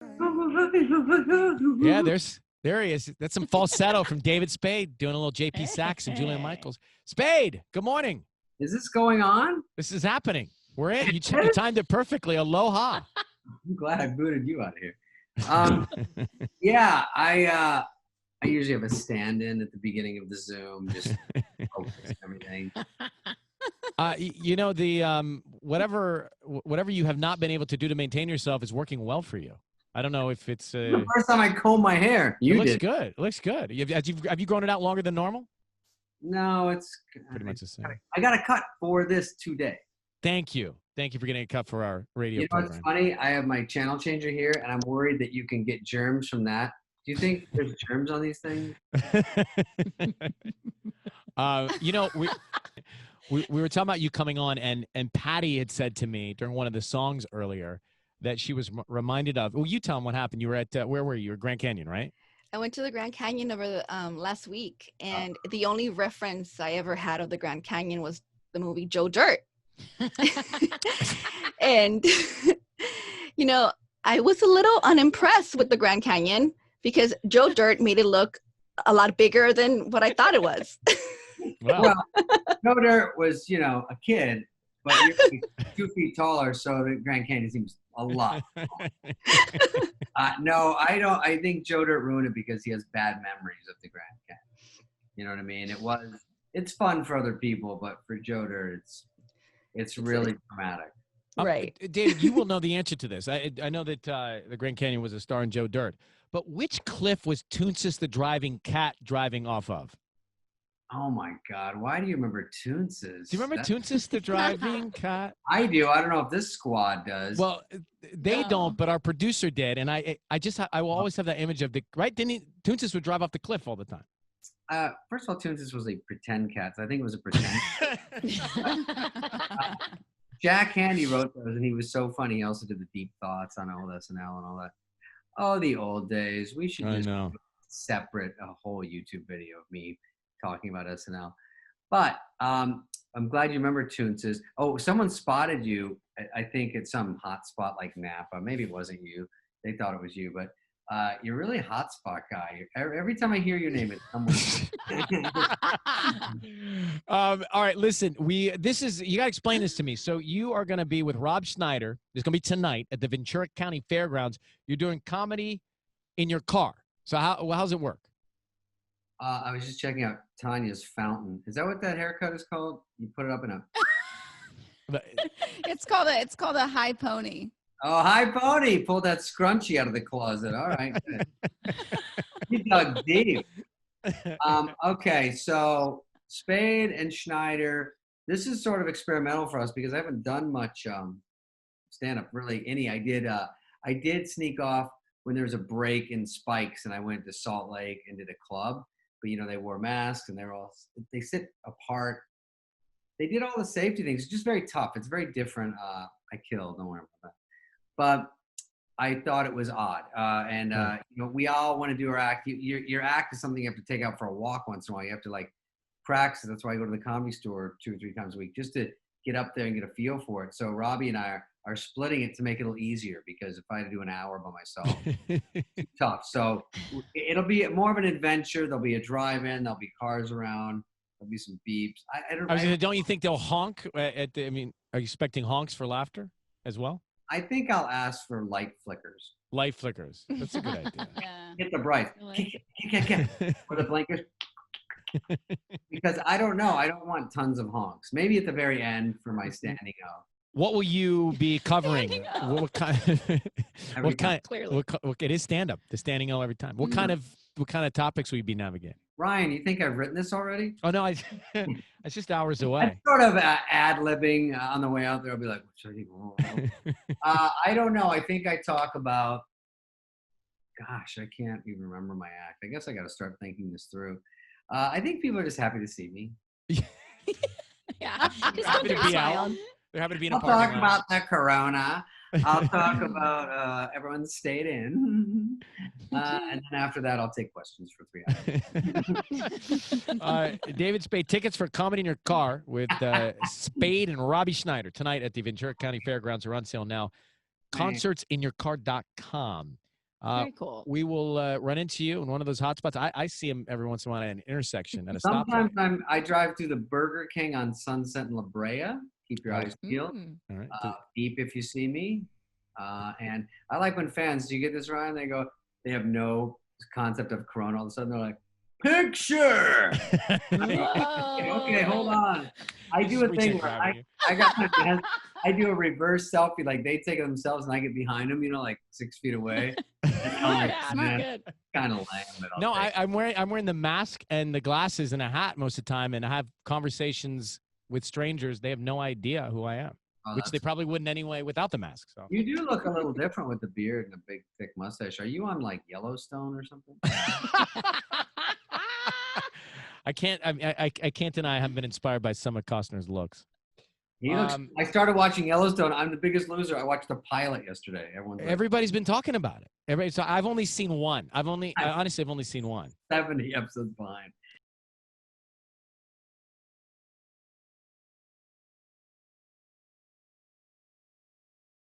Yeah, there he is. That's some falsetto from David Spade doing a little JP Sax and Julian Michaels. Spade, good morning. Is this going on? This is happening. We're in. You timed it perfectly. Aloha. I'm glad I booted you out of here. Yeah, I usually have a stand-in at the beginning of the Zoom, just focus everything. You know, the whatever you have not been able to do to maintain yourself is working well for you. I don't know if it's the first time I combed my hair. It looks good. It looks good. Have you grown it out longer than normal? No, it's pretty much the same. I got a cut for this today. Thank you for getting a cut for our radio program. What's funny? I have my channel changer here, and I'm worried that you can get germs from that. Do you think there's germs on these things? You know, we were talking about you coming on, and Patty had said to me during one of the songs earlier that she was reminded of. Well, you tell them what happened. You were at where were you? You were Grand Canyon, right? I went to the Grand Canyon over the, last week, and the only reference I ever had of the Grand Canyon was the movie Joe Dirt. And, you know, I was a little unimpressed with the Grand Canyon because Joe Dirt made it look a lot bigger than what I thought it was. Wow. Well, Joe Dirt was, you know, a kid, but you're 2 feet taller, so the Grand Canyon seems a lot. No, I don't. I think Joe Dirt ruined it because he has bad memories of the Grand Canyon. You know what I mean? It's fun for other people, but for Joe Dirt, it's really traumatic. Right. David, you will know the answer to this. I know that the Grand Canyon was a star in Joe Dirt, but which cliff was Toonces the driving cat driving off of? Oh my God! Why do you remember Toonces? Do you remember Toonces the driving cat? I do. I don't know if this squad does. Well, they don't, but our producer did, and I will always have that image of the right. Didn't Toonces would drive off the cliff all the time? First of all, Toonces was like pretend cats. I think it was a pretend. Jack Handy wrote those, and he was so funny. He also did the deep thoughts on old SNL and all that. Oh, the old days. We should just separate a whole YouTube video of me talking about SNL. But I'm glad you remember Toonces. Oh, someone spotted you, I think, at some hot spot like Napa. Maybe it wasn't you. They thought it was you, but you're really a hot spot guy. Every time I hear your name, it's someone. All right, listen. You got to explain this to me. So you are going to be with Rob Schneider. It's going to be tonight at the Ventura County Fairgrounds. You're doing comedy in your car. So how's it work? I was just checking out Tanya's fountain. Is that what that haircut is called? You put it up in a. It's called a high pony. Oh, high pony! Pulled that scrunchie out of the closet. All right, good. You dug deep. Okay, so Spade and Schneider. This is sort of experimental for us because I haven't done much stand-up really. I did sneak off when there was a break in Spikes, and I went to Salt Lake and did a club. But, you know, they wore masks and they sit apart. They did all the safety things. It's just very tough. It's very different. I killed, don't worry about that. But I thought it was odd. You know, we all want to do our act. Your act is something you have to take out for a walk once in a while. You have to like practice. That's why I go to the Comedy Store 2 or 3 times a week just to get up there and get a feel for it. So Robbie and I are splitting it to make it a little easier because if I had to do an hour by myself, it's tough. So it'll be more of an adventure. There'll be a drive-in. There'll be cars around. There'll be some beeps. Don't you think they'll honk? Are you expecting honks for laughter as well? I think I'll ask for light flickers. Light flickers. That's a good idea. Yeah. Hit the bright. Or the blinkers. Because I don't know. I don't want tons of honks. Maybe at the very end for my standing up. What will you be covering? What kind? Clearly. It is stand up. The standing O every time. What kind of topics will you be navigating? Ryan, you think I've written this already? Oh no, it's just hours away. I'm sort of ad-libbing on the way out there. I'll be like, what should I I don't know. I think I talk about. Gosh, I can't even remember my act. I guess I got to start thinking this through. I think people are just happy to see me. Yeah. They're happy to be out. They're happy to be in a parking I'll talk lot. about the corona. I'll talk about everyone stayed in. And then after that, I'll take questions for 3 hours. David Spade, tickets for Comedy in Your Car with Spade and Robbie Schneider tonight at the Ventura County Fairgrounds are on sale now. Concertsinyourcar.com. Very cool. We will run into you in one of those hot spots. I see him every once in a while at an intersection at a Sometimes stoplight. I drive through the Burger King on Sunset and La Brea. Keep your eyes peeled. All right. Beep if you see me. And I like when fans, do you get this, Ryan? They have no concept of Corona. All of a sudden they're like, picture. Okay, hold on. I do a thing where I do a reverse selfie. Like they take it themselves and I get behind them, like 6 feet away. Good. Kind of lame. But No, I'm wearing the mask and the glasses and a hat most of the time, and I have conversations with strangers. They have no idea who I am, which they probably wouldn't anyway without the mask. So you do look a little different with the beard and the big thick mustache. Are you on like Yellowstone or something? I can't deny I haven't been inspired by some of Costner's looks. I started watching Yellowstone. I'm the biggest loser. I watched the pilot yesterday. Everybody's been talking about it. So I've only seen one. I've honestly only seen one. 70 episodes behind.